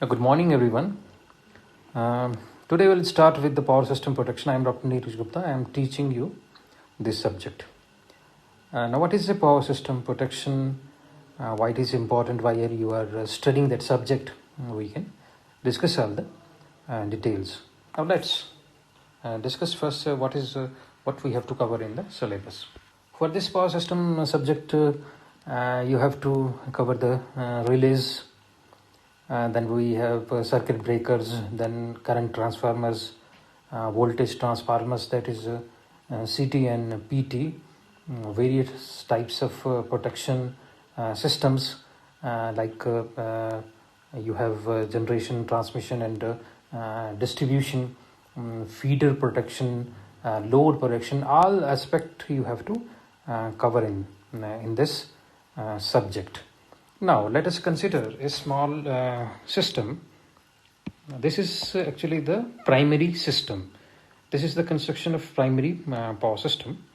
Good morning, everyone. Today we'll start with the power system protection. I am Dr. Neeraj Gupta. I am teaching you this subject. Now, what is the power system protection? Why it is important? Why you are studying that subject? We can discuss all the details. Now, let's discuss first what we have to cover in the syllabus. For this power system subject, you have to cover the relays. Then we have circuit breakers, then current transformers, voltage transformers, that is CT and PT, various types of protection systems like you have generation, transmission and distribution, feeder protection, load protection. All aspect you have to cover in this subject. Now, let us consider a small system. This is actually the primary system. This is the construction of primary power system.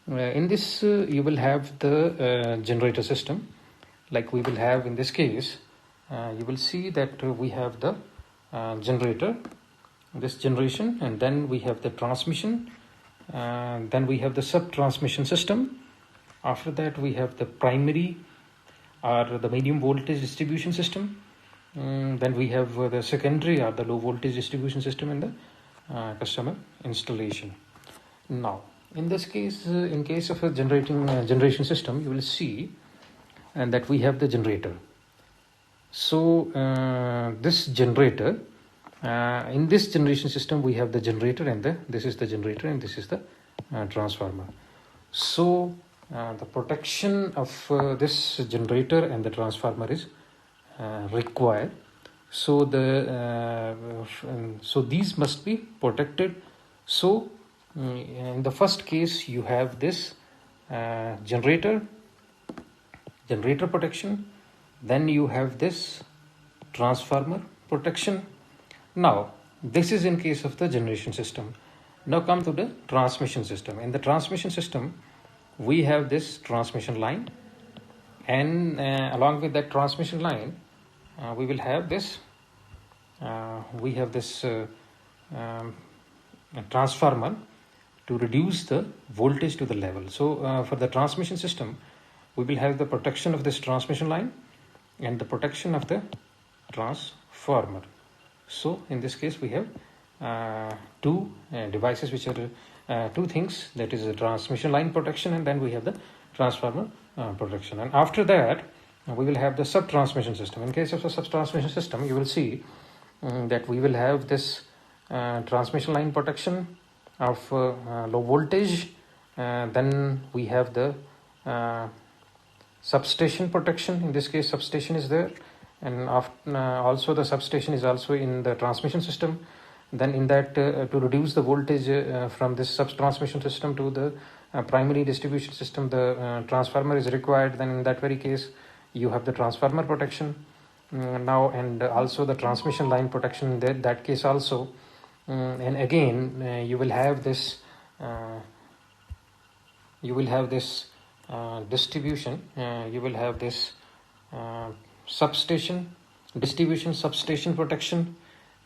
In this, you will have the generator system. Like we will have in this case, you will see that we have the generator, this generation, and then we have the transmission, then we have the sub-transmission system. After that, we have the primary or the medium voltage distribution system. Then we have the secondary or the low voltage distribution system in the customer installation. Now, in this case, in case of a generation system, you will see and that we have the generator. So this generator, in this generation system, we have the generator and this is the generator and this is the transformer. So the protection of this generator and the transformer is required. So so these must be protected. So in the first case, you have this generator protection. Then you have this transformer protection. Now, this is in case of the generation system. Now come to the transmission system. In the transmission system, we have this transmission line, and along with that transmission line, we will have this. We have this transformer to reduce the voltage to the level. So for the transmission system, we will have the protection of this transmission line and the protection of the transformer. So in this case, we have two devices which are two things, that is a transmission line protection and then we have the transformer protection. And after that, we will have the sub-transmission system. In case of the sub-transmission system, you will see that we will have this transmission line protection of low voltage. Then we have the substation protection. In this case, substation is there, and also the substation is also in the transmission system. Then in that, to reduce the voltage from this sub-transmission system to the primary distribution system, the transformer is required. Then in that very case, you have the transformer protection now, and also the transmission line protection in that case also. And again, you will have this distribution. You will have this substation, distribution substation protection.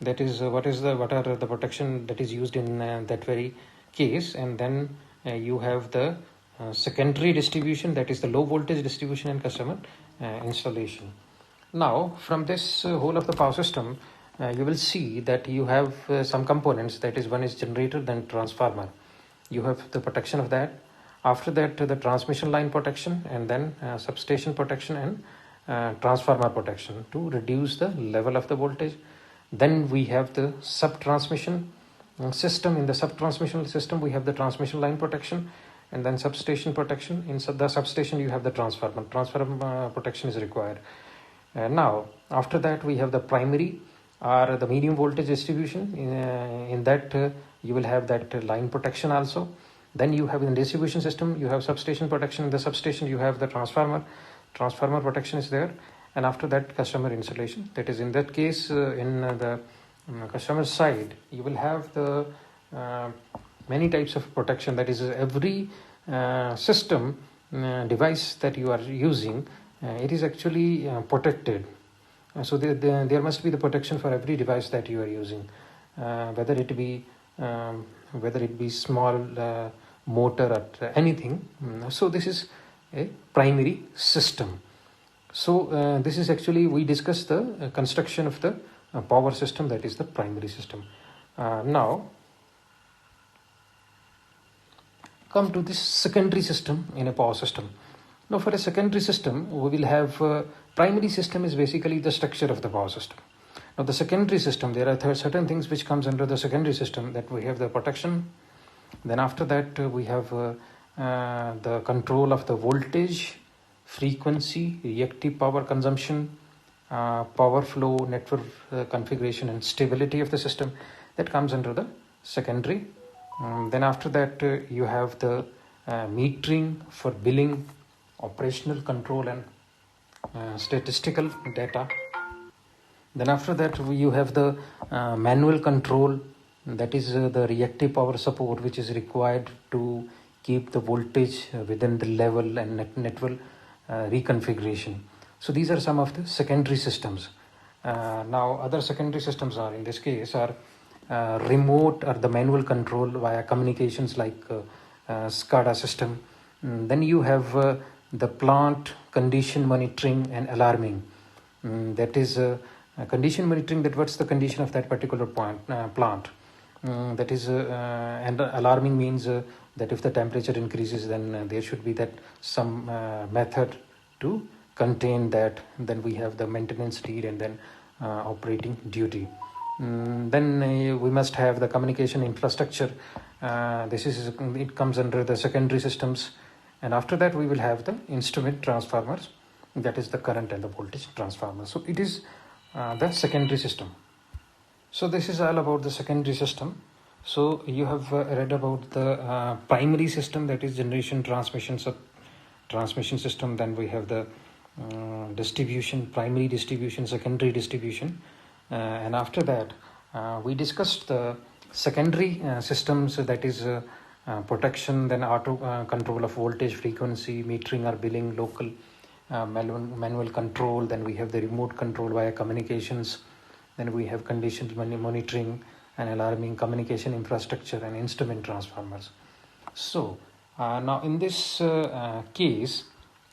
That is what are the protection that is used in that very case. And then you have the secondary distribution, that is the low voltage distribution and customer installation. Now, from this whole of the power system, you will see that you have some components, that is one is generator, then transformer. You have the protection of that. After that, the transmission line protection, and then substation protection and transformer protection to reduce the level of the voltage. Then we have the sub-transmission system. In the sub-transmission system, we have the transmission line protection and then substation protection. In the substation, you have the transformer. Transformer protection is required. Now, after that, we have the primary or the medium voltage distribution. In that, you will have that line protection also. Then you have in the distribution system, you have substation protection. In the substation, you have the transformer. Transformer protection is there. And after that, customer installation. That is, in that case, in the customer side, you will have the many types of protection. That is, every system device that you are using, it is actually protected So there must be the protection for every device that you are using, whether it be small motor or anything. So this is a primary system. So this is actually, we discussed the construction of the power system, that is the primary system. Now come to this secondary system in a power system. Now for a secondary system, we will have primary system is basically the structure of the power system. Now the secondary system, there are certain things which comes under the secondary system, that we have the protection. Then after that we have the control of the voltage, frequency, reactive power consumption, power flow, network configuration and stability of the system. That comes under the secondary. Then after that you have the metering for billing, operational control and statistical data. Then after that you have the manual control, that is the reactive power support, which is required to keep the voltage within the level and network reconfiguration. So these are some of the secondary systems. Now other secondary systems are, in this case, are remote or the manual control via communications like SCADA system. Then you have the plant condition monitoring and alarming. That is condition monitoring, that what's the condition of that particular plant. That is and alarming means that if the temperature increases, then there should be that some method to contain that. Then we have the maintenance need and then operating duty. Then we must have the communication infrastructure. It comes under the secondary systems. And after that we will have the instrument transformers, that is the current and the voltage transformers. So it is the secondary system. So this is all about the secondary system. So you have read about the primary system, that is generation, transmission system. Then we have the distribution, primary distribution, secondary distribution. And after that we discussed the secondary systems, that is protection, then auto control of voltage, frequency, metering or billing, local manual control. Then we have the remote control via communications. Then we have condition monitoring and alarming, communication infrastructure and instrument transformers. So now in this case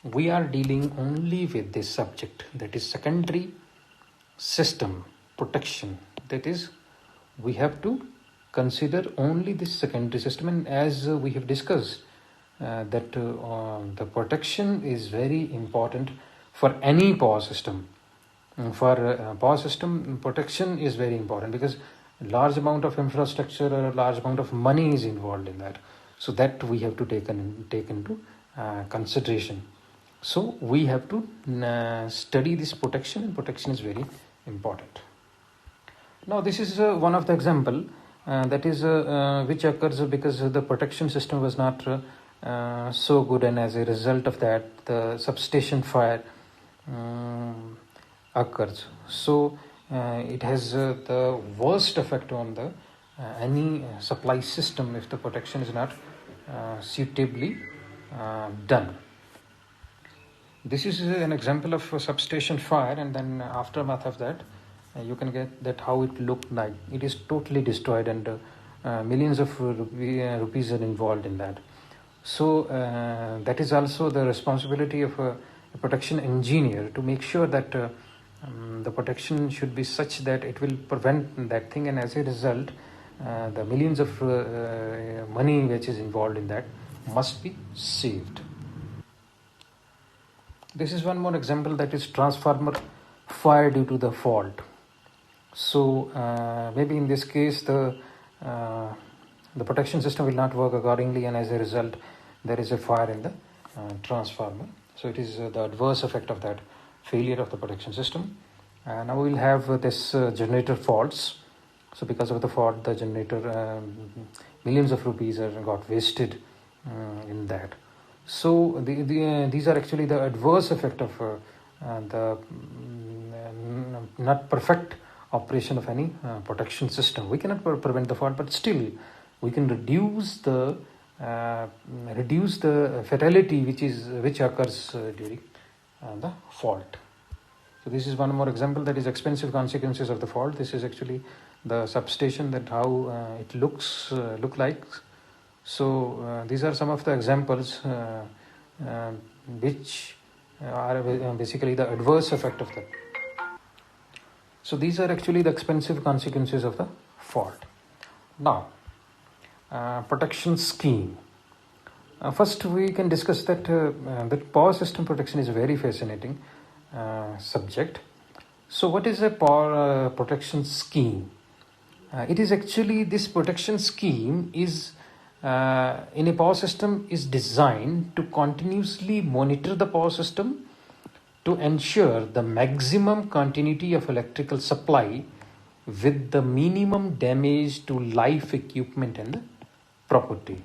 we are dealing only with this subject, that is secondary system protection. That is, we have to consider only this secondary system. And as we have discussed that the protection is very important for any power system. For power system, protection is very important because a large amount of infrastructure or a large amount of money is involved in that. So that we have to take into consideration. So we have to study this protection, and protection is very important. Now this is one of the example that is which occurs because the protection system was not so good, and as a result of that the substation fire occurs. So it has the worst effect on the any supply system if the protection is not suitably done. This is an example of a substation fire, and then aftermath of that you can get that how it looked like. It is totally destroyed, and millions of rupees are involved in that. So that is also the responsibility of a protection engineer to make sure that the protection should be such that it will prevent that thing, and as a result the millions of money which is involved in that must be saved. This is one more example, that is transformer fire due to the fault. So maybe in this case the protection system will not work accordingly, and as a result there is a fire in the transformer. So it is the adverse effect of that failure of the protection system. Now we will have this generator faults. So because of the fault, the generator millions of rupees got wasted in that. So these are actually the adverse effect of the not perfect operation of any protection system. We cannot prevent the fault, but still we can reduce the fatality which occurs during the fault. So this is one more example, that is expensive consequences of the fault. This is actually the substation, that how it look like. So these are some of the examples which are basically the adverse effect of that. So these are actually the expensive consequences of the fault. Now, protection scheme. First, we can discuss that that power system protection is a very fascinating subject. So, what is a power protection scheme? It is actually, this protection scheme is in a power system is designed to continuously monitor the power system to ensure the maximum continuity of electrical supply with the minimum damage to life equipment and property.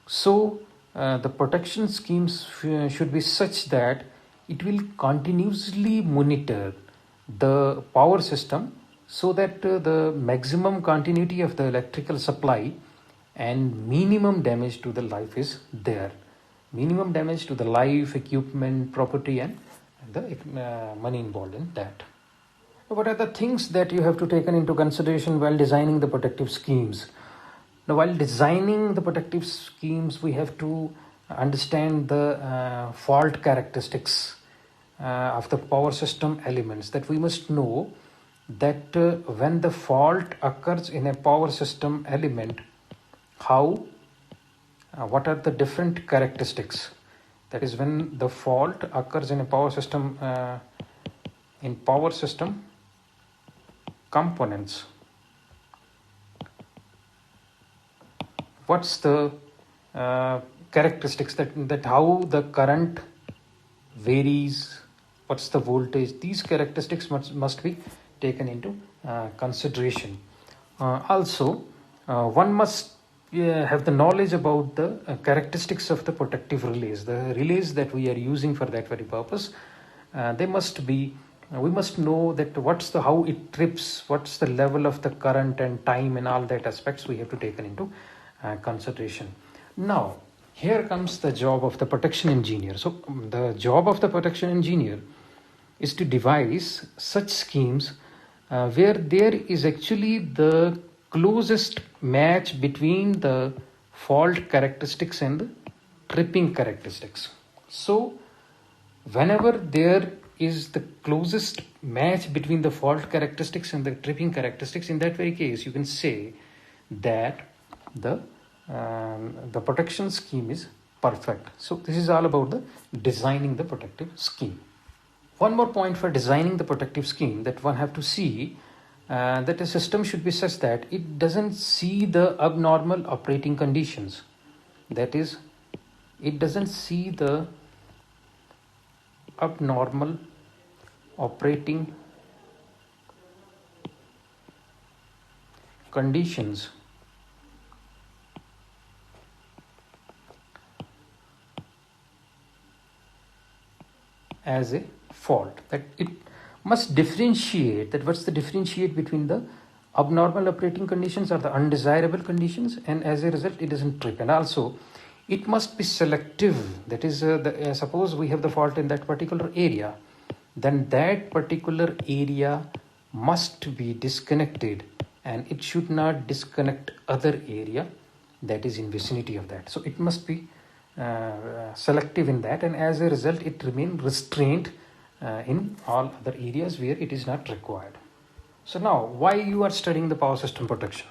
So the protection schemes should be such that it will continuously monitor the power system so that the maximum continuity of the electrical supply and minimum damage to the life is there. Minimum damage to the life, equipment, property, and the money involved in that. What are the things that you have to take into consideration while designing the protective schemes? Now, while designing the protective schemes, we have to understand the fault characteristics of the power system elements. That we must know that when the fault occurs in a power system element, what are the different characteristics? That is, when the fault occurs in a power system, components, what's the characteristics, that how the current varies, what's the voltage? These characteristics must be taken into consideration. Also, one must have the knowledge about the characteristics of the protective relays, the relays that we are using for that very purpose. They must be, we must know that how it trips, what's the level of the current and time, and all that aspects we have to take into consideration. Now, here comes the job of the protection engineer. So the job of the protection engineer is to devise such schemes where there is actually the closest match between the fault characteristics and the tripping characteristics. So whenever there is the closest match between the fault characteristics and the tripping characteristics, in that very case you can say that the protection scheme is perfect. So this is all about the designing the protective scheme. One more point for designing the protective scheme, that one have to see that a system should be such that it doesn't see the abnormal operating conditions. That is, it doesn't see the abnormal operating conditions as a fault. That it must differentiate, that what's the differentiate between the abnormal operating conditions or the undesirable conditions, and as a result it doesn't trip. And also it must be selective. That is, suppose we have the fault in that particular area, then that particular area must be disconnected and it should not disconnect other area that is in vicinity of that. So it must be selective in that, and as a result it remain restrained in all other areas where it is not required. So now, why you are studying the power system protection?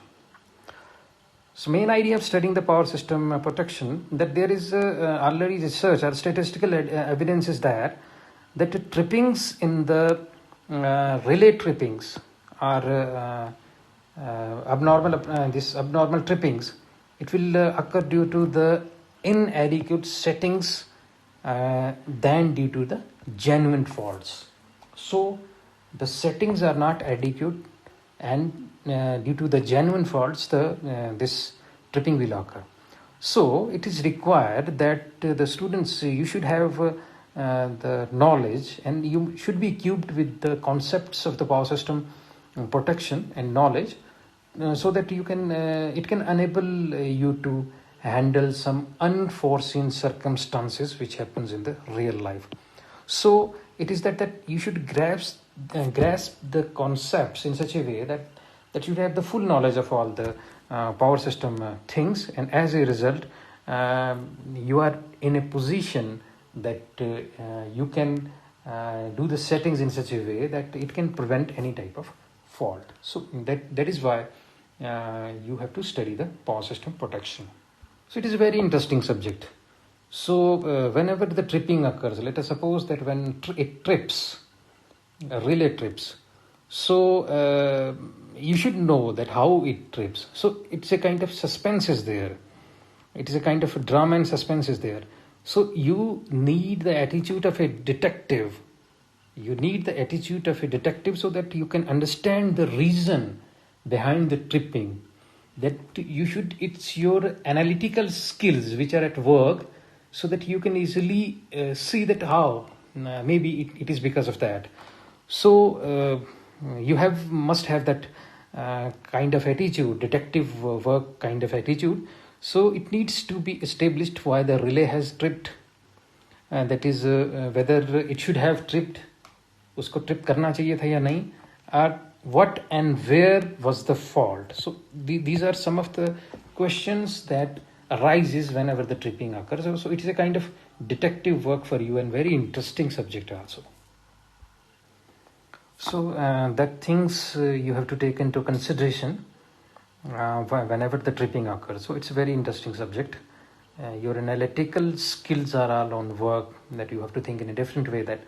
So main idea of studying the power system protection, that there is already research or statistical evidence is that the trippings in the relay trippings are abnormal trippings. It will occur due to the inadequate settings than due to the genuine faults. So the settings are not adequate, and due to the genuine faults this tripping will occur. So it is required that the students, you should have the knowledge, and you should be equipped with the concepts of the power system protection and knowledge, so that you can it can enable you to handle some unforeseen circumstances which happens in the real life. So it is that you should grasp the concepts in such a way that you have the full knowledge of all the power system things, and as a result you are in a position that you can do the settings in such a way that it can prevent any type of fault. So that is why you have to study the power system protection. So it is a very interesting subject. So whenever the tripping occurs, let us suppose that when it trips, a relay trips, so you should know that how it trips. So it's a kind of suspense is there. It is a kind of drama and suspense is there. So you need the attitude of a detective. You need the attitude of a detective so that you can understand the reason behind the tripping. That you should, it's your analytical skills which are at work, so that you can easily see that how maybe it is because of that. So you must have that kind of attitude, detective work kind of attitude. So it needs to be established why the relay has tripped, that is whether it should have tripped, usko trip karna chahiye tha ya nahi, what and where was the fault. So these are some of the questions that arises whenever the tripping occurs. So it is a kind of detective work for you and very interesting subject also. So that things you have to take into consideration whenever the tripping occurs. So it's a very interesting subject. Your analytical skills are all on work, that you have to think in a different way that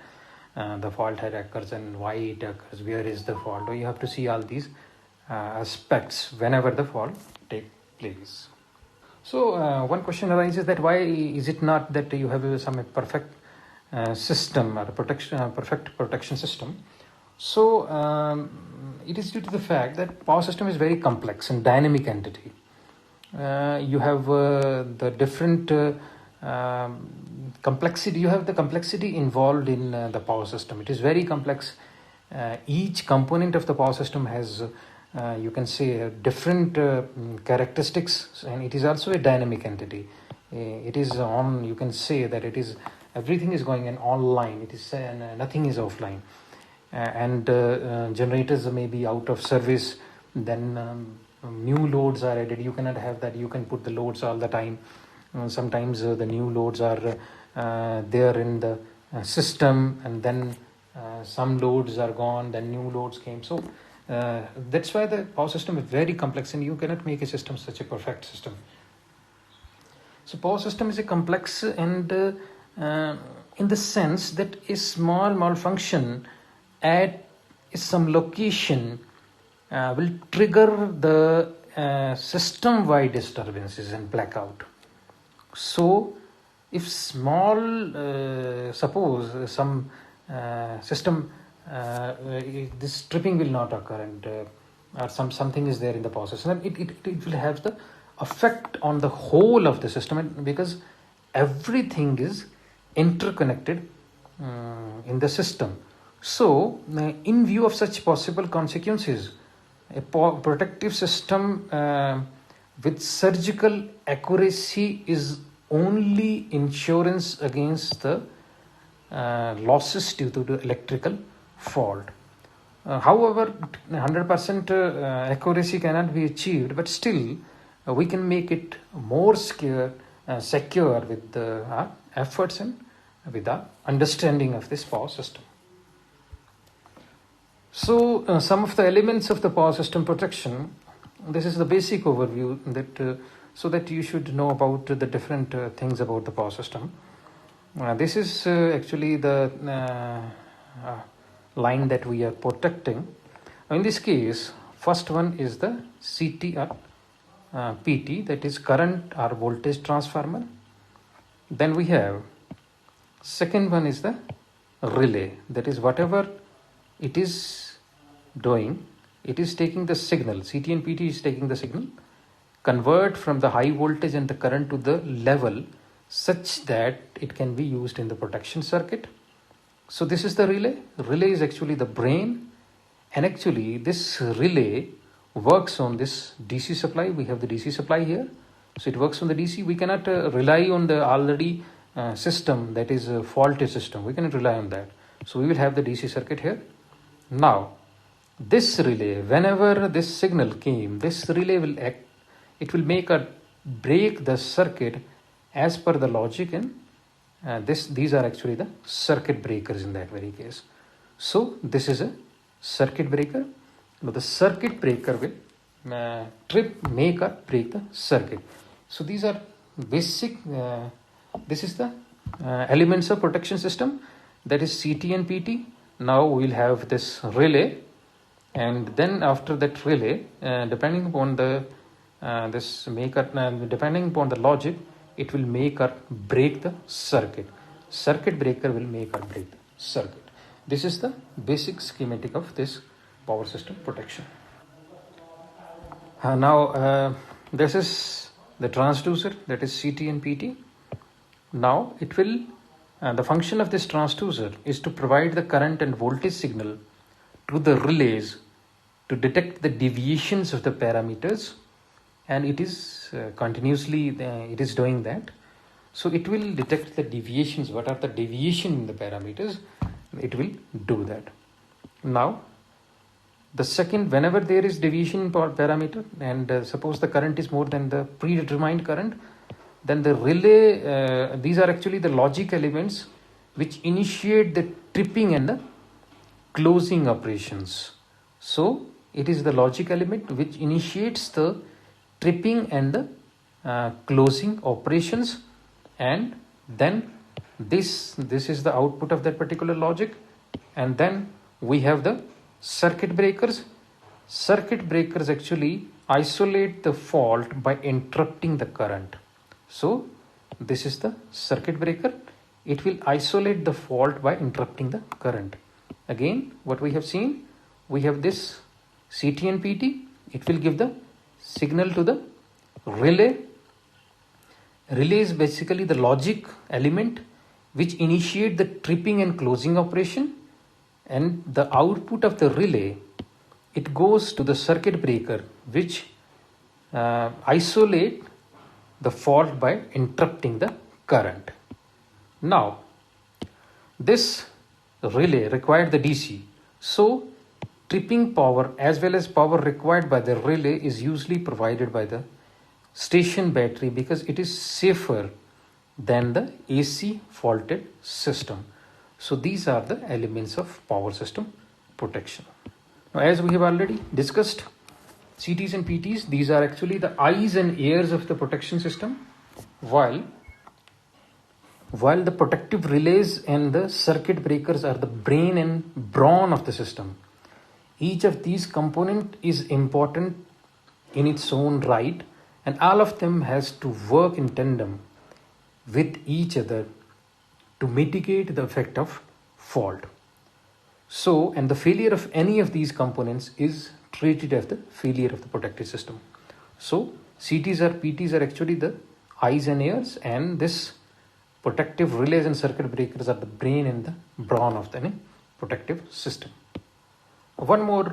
the fault occurs and why it occurs, where is the fault. Or you have to see all these aspects whenever the fault takes place. So one question arises that why is it not that you have some perfect system or perfect protection system. So it is due to the fact that power system is very complex and dynamic entity. You have the different complexity. You have the complexity involved in the power system. It is very complex. Each component of the power system has you can say different characteristics, and it is also a dynamic entity. It is on, you can say that it is, everything is going in online. It is nothing is offline. And generators may be out of service, then new loads are added. You cannot have that. You can put the loads all the time. Sometimes the new loads are there in the system, and then some loads are gone, then new loads came. So that's why the power system is very complex, and you cannot make a system such a perfect system. So power system is a complex, and in the sense that a small malfunction at some location will trigger the system-wide disturbances and blackout. So if small, suppose some system, this tripping will not occur, and or something is there in the power system, it will have the effect on the whole of the system, and because everything is interconnected in the system. So in view of such possible consequences, a protective system with surgical accuracy is only insurance against the losses due to the electrical fault. However, 100% accuracy cannot be achieved, but still we can make it more secure with our efforts and with our understanding of this power system. So some of the elements of the power system protection, this is the basic overview that so that you should know about the different things about the power system. This is actually the line that we are protecting. In this case, first one is the CT or PT, that is current or voltage transformer. Then we have second one is the relay, that is whatever it is doing, it is taking the signal. CT and PT is taking the signal, convert from the high voltage and the current to the level such that it can be used in the protection circuit. So this is the relay. Relay is actually the brain, and actually this relay works on this DC supply. We have the DC supply here, so it works on the DC. We cannot rely on the already system that is a faulty system. We cannot rely on that. So we will have the DC circuit here. Now, this relay, whenever this signal came, this relay will act, it will make a break the circuit as per the logic, and these are actually the circuit breakers in that very case. So this is a circuit breaker. Now the circuit breaker will make or break the circuit. So these are basic, this is the elements of protection system, that is CT and PT. Now we will have this relay, and then after that relay, depending upon the depending upon the logic, it will make or break the circuit. Circuit breaker will make or break the circuit. This is the basic schematic of this power system protection. Now this is the transducer, that is CT and PT. Now it will, the function of this transducer is to provide the current and voltage signal to the relays to detect the deviations of the parameters, and it is continuously it is doing that. So it will detect the deviations, what are the deviation in the parameters, it will do that. Now the second, whenever there is deviation in parameter, and suppose the current is more than the predetermined current, then the relay, these are actually the logic elements which initiate the tripping and the closing operations. So it is the logic element which initiates the tripping and the closing operations, and then this is the output of that particular logic. And then we have the circuit breakers. Circuit breakers actually isolate the fault by interrupting the current. So this is the circuit breaker. It will isolate the fault by interrupting the current. Again, what we have seen, we have this CT and PT. It will give the signal to the relay. Relay is basically the logic element which initiate the tripping and closing operation, and the output of the relay, it goes to the circuit breaker which isolate the fault by interrupting the current. Now this relay required the DC, so tripping power as well as power required by the relay is usually provided by the station battery, because it is safer than the AC faulted system. So these are the elements of power system protection. Now, as we have already discussed, CTs and PTs, these are actually the eyes and ears of the protection system, while the protective relays and the circuit breakers are the brain and brawn of the system. Each of these components is important in its own right, and all of them has to work in tandem with each other to mitigate the effect of fault. So, and the failure of any of these components is treated as the failure of the protective system. So CTs or PTs are actually the eyes and ears, and this protective relays and circuit breakers are the brain and the brawn of the protective system. One more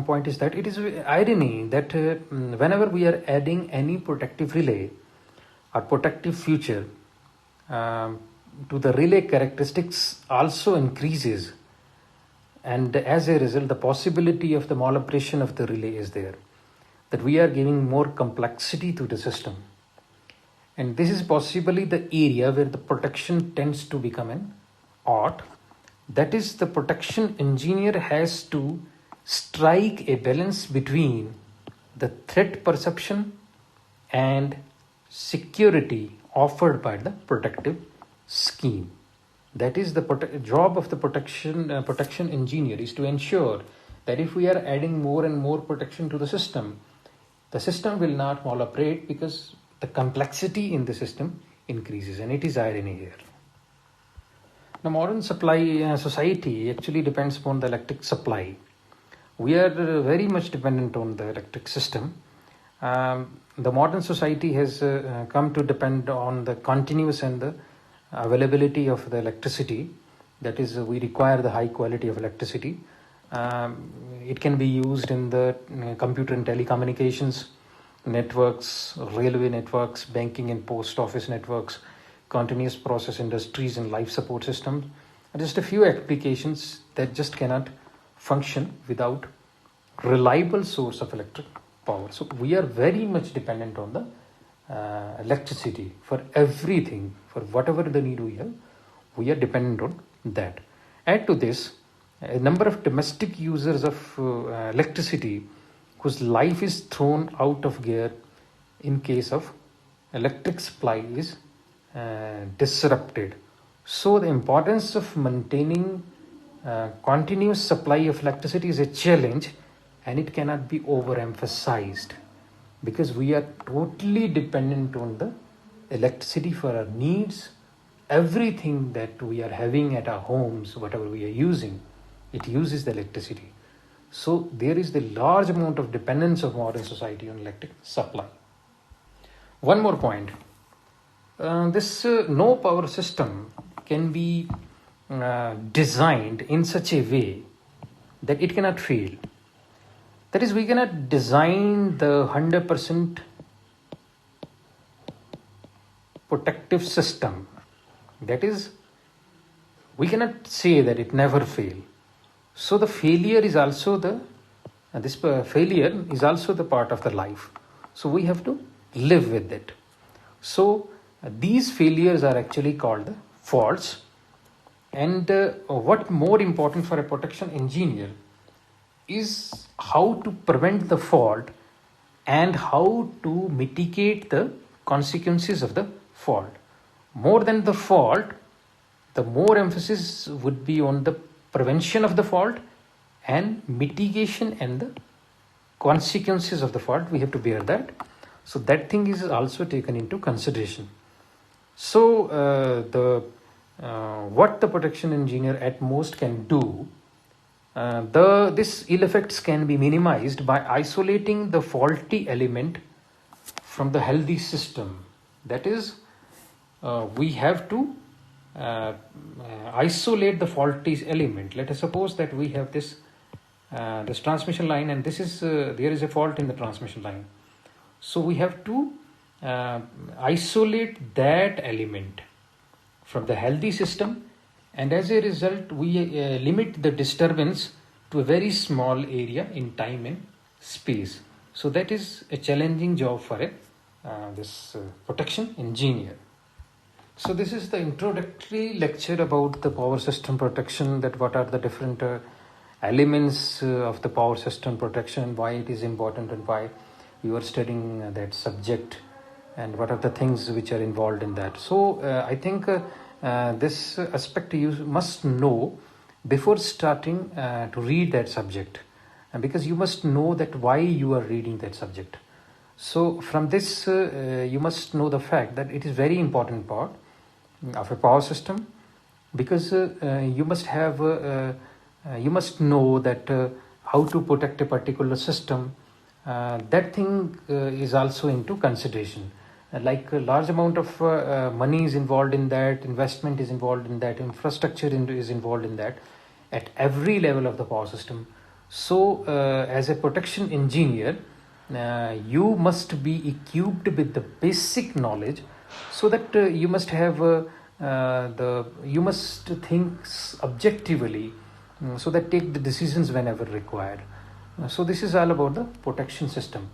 point is that it is irony that whenever we are adding any protective relay or protective feature to the relay, characteristics also increases, and as a result the possibility of the maloperation of the relay is there, that we are giving more complexity to the system, and this is possibly the area where the protection tends to become an art. That is, the protection engineer has to strike a balance between the threat perception and security offered by the protective scheme. That is, the job of the protection engineer is to ensure that if we are adding more and more protection to the system will not maloperate, because the complexity in the system increases, and it is irony here. The modern society actually depends upon the electric supply. We are very much dependent on the electric system. The modern society has come to depend on the continuous and the availability of the electricity. That is, we require the high quality of electricity. It can be used in the computer and telecommunications networks, railway networks, banking and post office networks, continuous process industries and life support systems. just a few applications that just cannot function without reliable source of electric power. So we are very much dependent on the electricity for everything, for whatever the need we have, we are dependent on that. Add to this a number of domestic users of electricity whose life is thrown out of gear in case of electric supply is disrupted. So the importance of maintaining continuous supply of electricity is a challenge, and it cannot be overemphasized, because we are totally dependent on the electricity for our needs. Everything that we are having at our homes, whatever we are using, it uses the electricity. So there is the large amount of dependence of modern society on electric supply. One more point. This no power system can be designed in such a way that it cannot fail. That is, we cannot design the 100% protective system. That is, we cannot say that it never fail. So the failure is also failure is also the part of the life. So we have to live with it. So these failures are actually called the faults. And what more important for a protection engineer is how to prevent the fault and how to mitigate the consequences of the fault. More than the fault, the more emphasis would be on the prevention of the fault and mitigation and the consequences of the fault. We have to bear that. So that thing is also taken into consideration. So what the protection engineer at most can do, this ill effects can be minimized by isolating the faulty element from the healthy system. That is, we have to isolate the faulty element. Let us suppose that we have this transmission line, and this is there is a fault in the transmission line. So we have to isolate that element from the healthy system, and as a result we limit the disturbance to a very small area in time and space. So that is a challenging job for this protection engineer. So this is the introductory lecture about the power system protection, that what are the different elements of the power system protection, why it is important and why you are studying that subject, and what are the things which are involved in that. So I think this aspect you must know before starting to read that subject, and because you must know that why you are reading that subject. So from this you must know the fact that it is very important part of a power system, because you must have you must know that how to protect a particular system. That thing is also into consideration. Like a large amount of money is involved in that, investment is involved in that, infrastructure is involved in that at every level of the power system. So as a protection engineer, you must be equipped with the basic knowledge, so that you must have you must think objectively, so that take the decisions whenever required. So this is all about the protection system.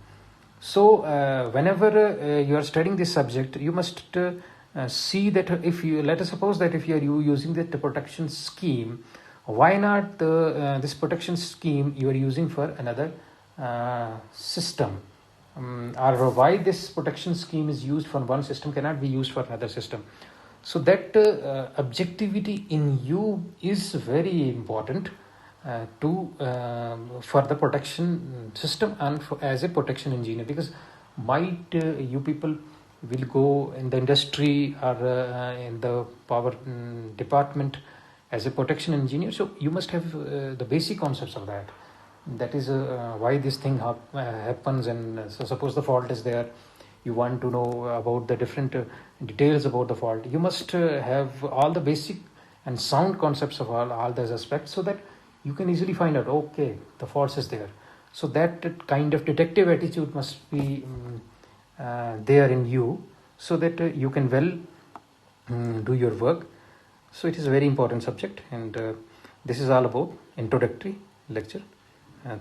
So whenever you are studying this subject, you must see that if you, let us suppose that if you are using the protection scheme, why not this protection scheme you are using for another system, or why this protection scheme is used for one system cannot be used for another system. So that objectivity in you is very important for the protection system and as a protection engineer, because might you people will go in the industry or in the power department as a protection engineer, so you must have the basic concepts of that. That is why this thing happens. And so suppose the fault is there, you want to know about the different details about the fault, you must have all the basic and sound concepts of all those aspects, so that you can easily find out, okay, the fault is there. So that kind of detective attitude must be there in you, so that you can well do your work. So it is a very important subject, and this is all about introductory lecture.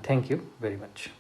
Thank you very much.